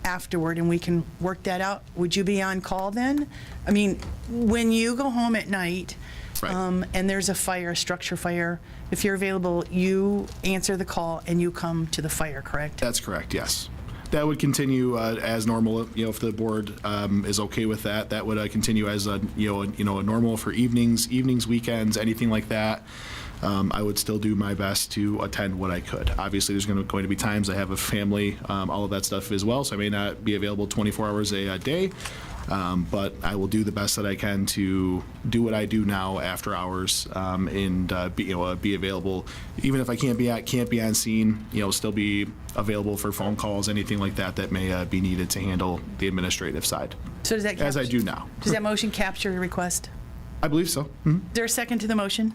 afterward, and we can work that out. Would you be on call then? I mean, when you go home at night, Right. and there's a fire, a structure fire, if you're available, you answer the call and you come to the fire, correct? That's correct, yes. That would continue as normal, if the board is okay with that. That would continue as a normal for evenings, weekends, anything like that. I would still do my best to attend what I could. Obviously, there's going to be times I have a family, all of that stuff as well, so I may not be available 24 hours a day. But I will do the best that I can to do what I do now after hours, and be available. Even if I can't be on scene, still be available for phone calls, anything like that that may be needed to handle the administrative side. So does that as I do now. Does that motion capture your request? I believe so. Mhm. Is there a second to the motion?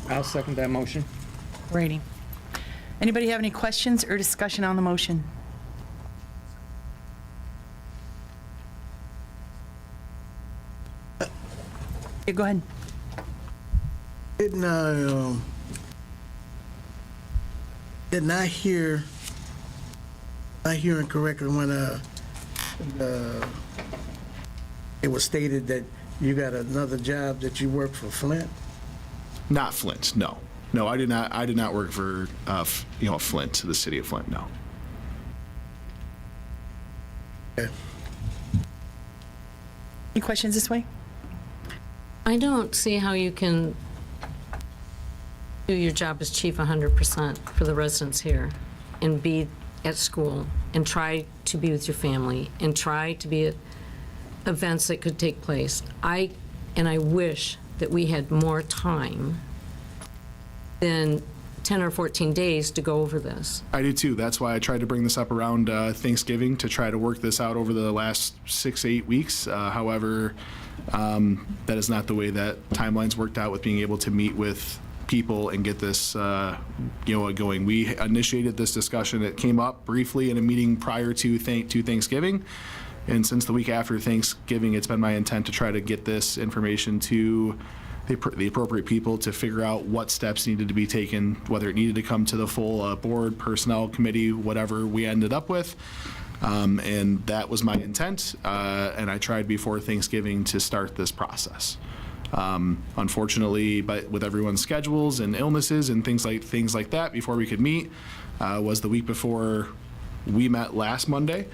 I'll second that motion. Rating. Anybody have any questions or discussion on the motion? Yeah, go ahead. Didn't I hear incorrectly when it was stated that you got another job that you work for Flint? Not Flint, no. No, I did not work for Flint, the city of Flint, no. Okay. Any questions this way? I don't see how you can do your job as chief 100% for the residents here and be at school and try to be with your family and try to be at events that could take place. I wish that we had more time than 10 or 14 days to go over this. I do too. That's why I tried to bring this up around Thanksgiving to try to work this out over the last 6 to 8 weeks. However, that is not the way that timeline's worked out with being able to meet with people and get this going. We initiated this discussion. It came up briefly in a meeting prior to Thanksgiving. And since the week after Thanksgiving, it's been my intent to try to get this information to the appropriate people to figure out what steps needed to be taken, whether it needed to come to the full board, personnel committee, whatever we ended up with. And that was my intent. And I tried before Thanksgiving to start this process. Unfortunately, but with everyone's schedules and illnesses and things like that, before we could meet, was the week before we met last Monday.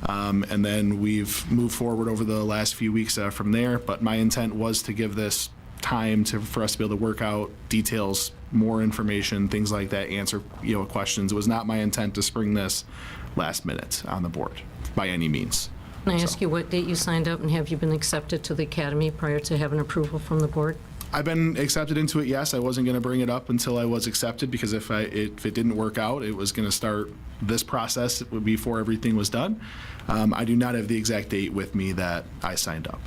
And then we've moved forward over the last few weeks from there. But my intent was to give this time for us to be able to work out details, more information, things like that, answer questions. It was not my intent to spring this last minute on the board by any means. Can I ask you what date you signed up, and have you been accepted to the academy prior to having approval from the board? I've been accepted into it, yes. I wasn't going to bring it up until I was accepted, because if it didn't work out, it was going to start this process before everything was done. I do not have the exact date with me that I signed up,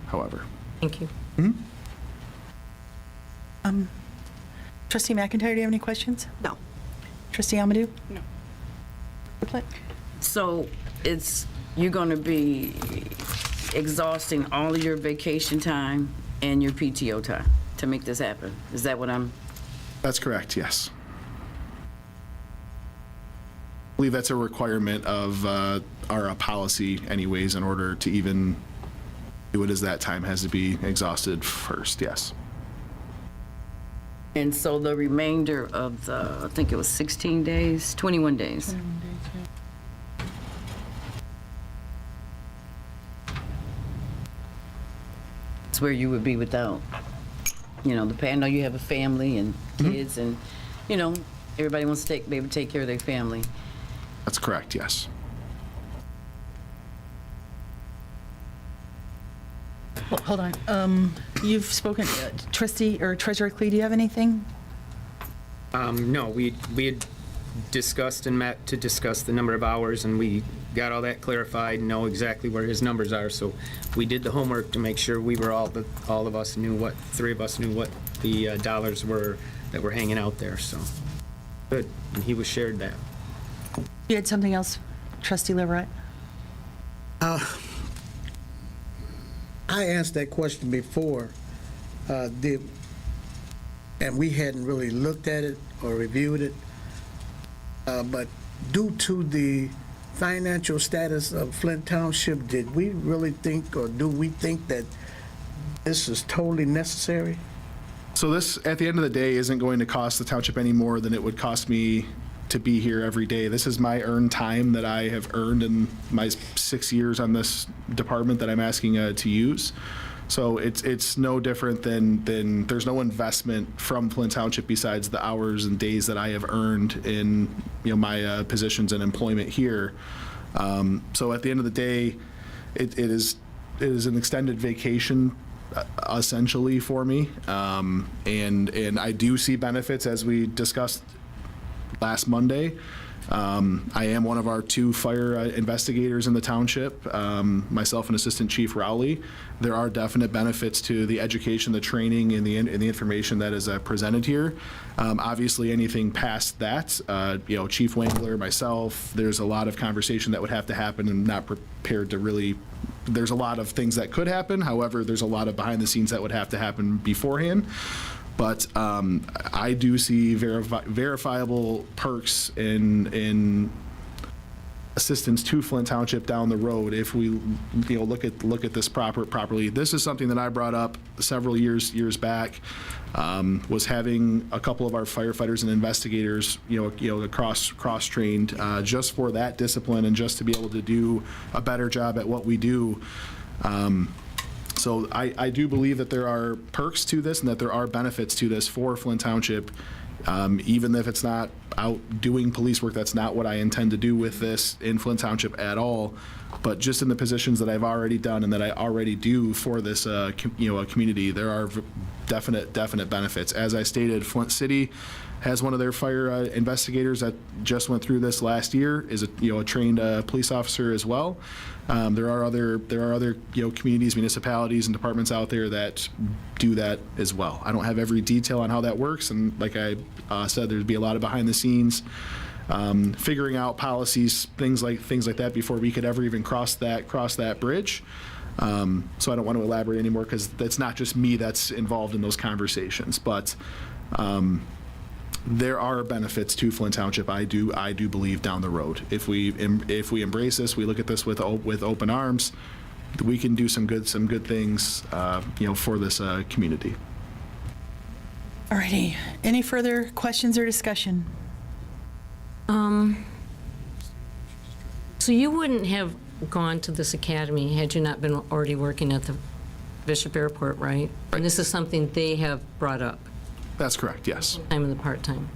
however. Thank you. Mm-hmm. Trustee McIntyre, do you have any questions? No. Trustee Amadou? No. So you're going to be exhausting all of your vacation time and your PTO time to make this happen. Is that what I'm? That's correct, yes. I believe that's a requirement of our policy anyways, in order to even do it, as that time has to be exhausted first, yes. And so the remainder of the, I think it was 16 days, 21 days. It's where you would be without, the pay. I know you have a family and kids and, Everybody wants to be able to take care of their family. That's correct, yes. Hold on. You've spoken, Trustee or Treasurer Clee, do you have anything? No, we had discussed and met to discuss the number of hours, and we got all that clarified and know exactly where his numbers are. So we did the homework to make sure we were all of us knew what, three of us knew what the dollars were that were hanging out there. So good, and he was shared that. You had something else, Trustee Leverett? I asked that question before, and we hadn't really looked at it or reviewed it. But due to the financial status of Flint Township, did we really think, or do we think that this is totally necessary? So this, at the end of the day, isn't going to cost the township any more than it would cost me to be here every day. This is my earned time that I have earned in my 6 years on this department that I'm asking to use. So it's no different than there's no investment from Flint Township besides the hours and days that I have earned in my positions and employment here. So at the end of the day, it is an extended vacation essentially for me, and I do see benefits as we discussed last Monday. I am one of our 2 fire investigators in the township, myself and Assistant Chief Rowley. There are definite benefits to the education, the training, and the information that is presented here. Obviously, anything past that, Chief Wangler, myself, there's a lot of conversation that would have to happen, and not prepared to really. There's a lot of things that could happen. However, there's a lot of behind the scenes that would have to happen beforehand. But I do see verifiable perks in assistance to Flint Township down the road if we look at this properly. This is something that I brought up several years back. Was having a couple of our firefighters and investigators cross trained just for that discipline and just to be able to do a better job at what we do. So I do believe that there are perks to this and that there are benefits to this for Flint Township. Even if it's not out doing police work, that's not what I intend to do with this in Flint Township at all. But just in the positions that I've already done and that I already do for this community, there are definite benefits. As I stated, Flint City has one of their fire investigators that just went through this last year, is a trained police officer as well. There are other communities, municipalities, and departments out there that do that as well. I don't have every detail on how that works, and like I said, there'd be a lot of behind the scenes figuring out policies, things like that before we could ever even cross that bridge. So I don't want to elaborate anymore because that's not just me that's involved in those conversations, but. There are benefits to Flint Township. I do believe down the road. If we embrace this, we look at this with open arms, we can do some good things, for this community. Alrighty. Any further questions or discussion? So you wouldn't have gone to this academy had you not been already working at the Bishop Airport, right? And this is something they have brought up. That's correct, yes. I'm in the part-time.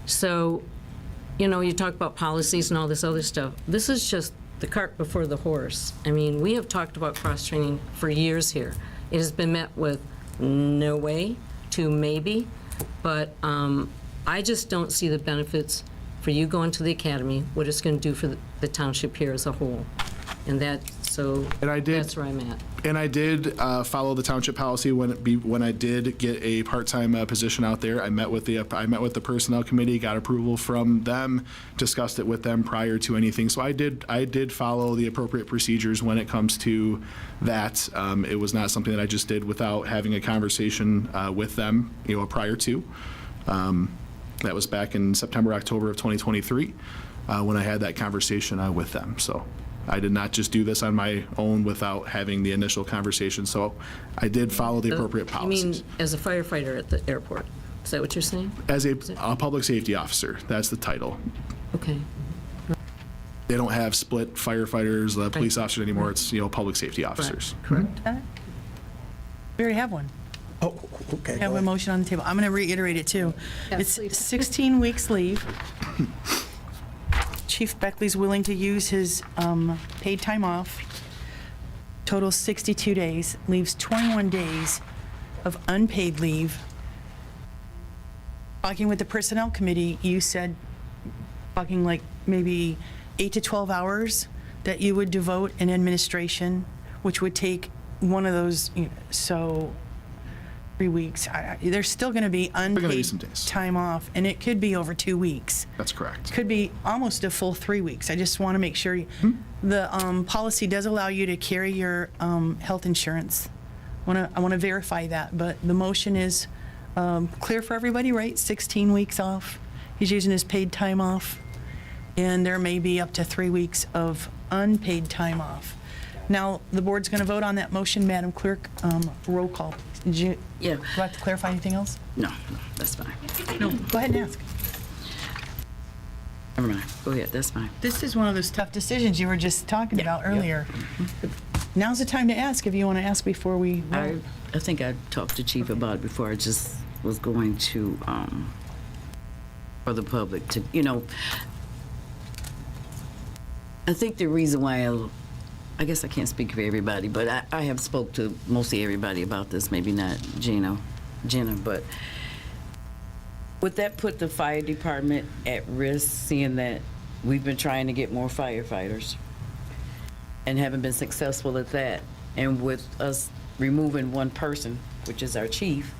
So, you talk about policies and all this other stuff. This is just the cart before the horse. I mean, we have talked about cross-training for years here. It has been met with no way to maybe, but I just don't see the benefits for you going to the academy, what it's going to do for the township here as a whole. And that's where I'm at. And I did follow the township policy when I did get a part-time position out there. I met with the personnel committee, got approval from them, discussed it with them prior to anything. So I did follow the appropriate procedures when it comes to that. It was not something that I just did without having a conversation with them, prior to. That was back in September, October of 2023 when I had that conversation with them. So. I did not just do this on my own without having the initial conversation, so I did follow the appropriate policies. You mean as a firefighter at the airport? Is that what you're saying? As a public safety officer, that's the title. Okay. They don't have split firefighters, police officers anymore. It's public safety officers. Correct. We already have one. Oh, okay. I have go a ahead. motion on the table. I'm going to reiterate it, too. Yes, please. It's 16 weeks leave. Chief Beckley's willing to use his paid time off. Total 62 days, leaves 21 days of unpaid leave. Talking with the Personnel Committee, you said, talking like maybe 8 to 12 hours that you would devote in administration, which would take one of those, so 3 weeks. There's still going to be gonna be unpaid some days. time off, and it could be over 2 weeks. That's correct. Could be almost a full 3 weeks. I just want to make sure the policy does allow you to carry your health insurance. I want to verify that, but the motion is clear for everybody, right? 16 weeks off. He's using his paid time off, and there may be up to 3 weeks of unpaid time off. Now, the board's going to vote on that motion. Madam Clerk, roll call. Did you Yeah. would you like to clarify anything else? No, that's fine. No. Go ahead and ask. Never mind. Go ahead, that's fine. This is one of those tough decisions you were just talking about earlier. Now's the time to ask if you want to ask before we vote. I think I talked to Chief about it before. I just was going to, for the public to, I think the reason why I guess I can't speak for everybody, but I have spoke to mostly everybody about this, maybe not Jenna, but would that put the fire department at risk, seeing that we've been trying to get more firefighters and haven't been successful at that? And with us removing one person, which is our chief,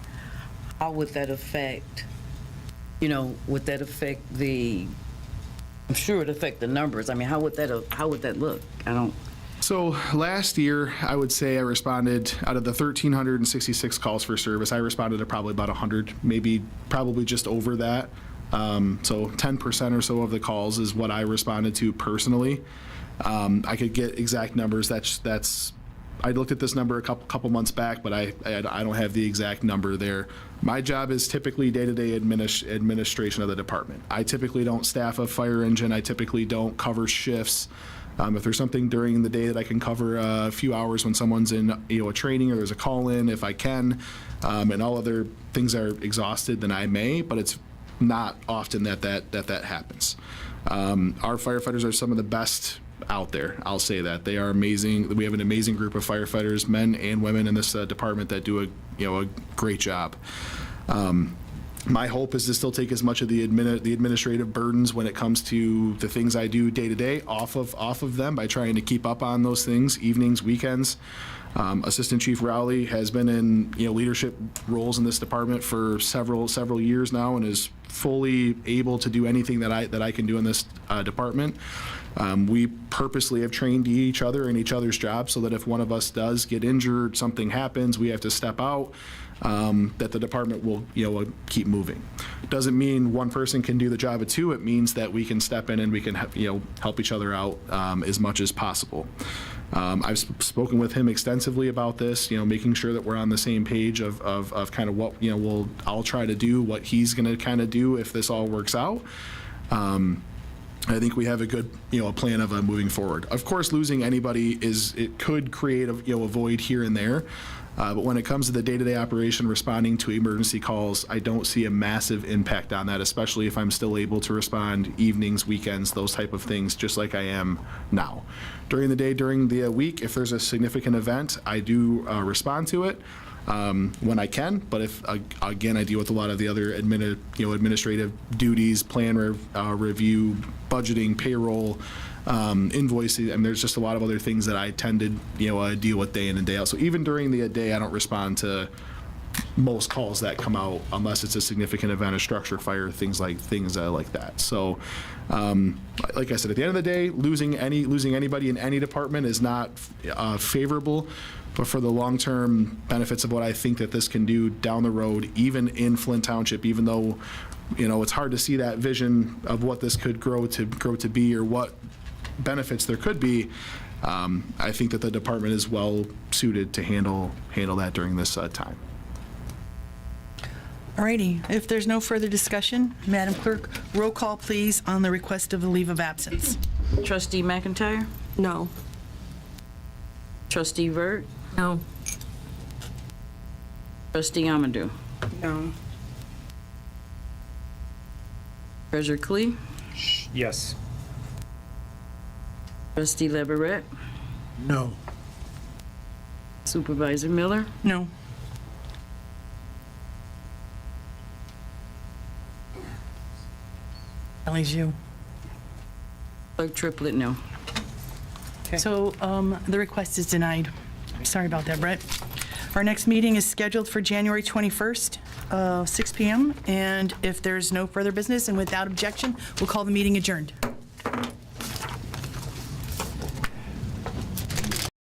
how would that affect, would that affect I'm sure it'd affect the numbers. I mean, how would that look? So last year, I would say I responded, out of the 1,366 calls for service, I responded to probably about 100, probably just over that. So 10% or so of the calls is what I responded to personally. I could get exact numbers. I looked at this number a couple months back, but I don't have the exact number there. My job is typically day-to-day administration of the department. I typically don't staff a fire engine. I typically don't cover shifts. If there's something during the day that I can cover a few hours when someone's in a training or there's a call-in, if I can, and all other things are exhausted, then I may, but it's not often that happens. Our firefighters are some of the best out there. I'll say that. They are amazing. We have an amazing group of firefighters, men and women in this department that do a great job. My hope is to still take as much of the administrative burdens when it comes to the things I do day to day off of them by trying to keep up on those things, evenings, weekends. Assistant Chief Rowley has been in leadership roles in this department for several years now and is fully able to do anything that I can do in this department. We purposely have trained each other in each other's jobs so that if one of us does get injured, something happens, we have to step out, that the department will keep moving. Doesn't mean one person can do the job of two. It means that we can step in and we can help each other out as much as possible. I've spoken with him extensively about this, making sure that we're on the same page of kind of what I'll try to do, what he's going to kind of do if this all works out. I think we have a good, a plan of moving forward. Of course, losing anybody it could create a void here and there. But when it comes to the day-to-day operation, responding to emergency calls, I don't see a massive impact on that, especially if I'm still able to respond evenings, weekends, those type of things, just like I am now. During the day, during the week, if there's a significant event, I do respond to it when I can. But if, again, I deal with a lot of the other administrative duties, plan review, budgeting, payroll, invoicing, and there's just a lot of other things that I tend to deal with day in and day out. So even during the day, I don't respond to most calls that come out unless it's a significant event, a structure fire, things like that. So like I said, at the end of the day, losing anybody in any department is not favorable. But for the long-term benefits of what I think that this can do down the road, even in Flint Township, even though it's hard to see that vision of what this could grow to be or what benefits there could be, I think that the department is well suited to handle that during this time. Alrighty, if there's no further discussion, Madam Clerk, roll call please on the request of the leave of absence. Trustee McIntyre? No. Trustee Vert? No. Trustee Amadou. No. Treasurer Klee. Yes. Trustee Leverett. No. Supervisor Miller. No. Ellie's you. Clerk Triplett, no. So the request is denied. Sorry about that, Brett. Our next meeting is scheduled for January 21st, 6 PM. And if there's no further business and without objection, we'll call the meeting adjourned.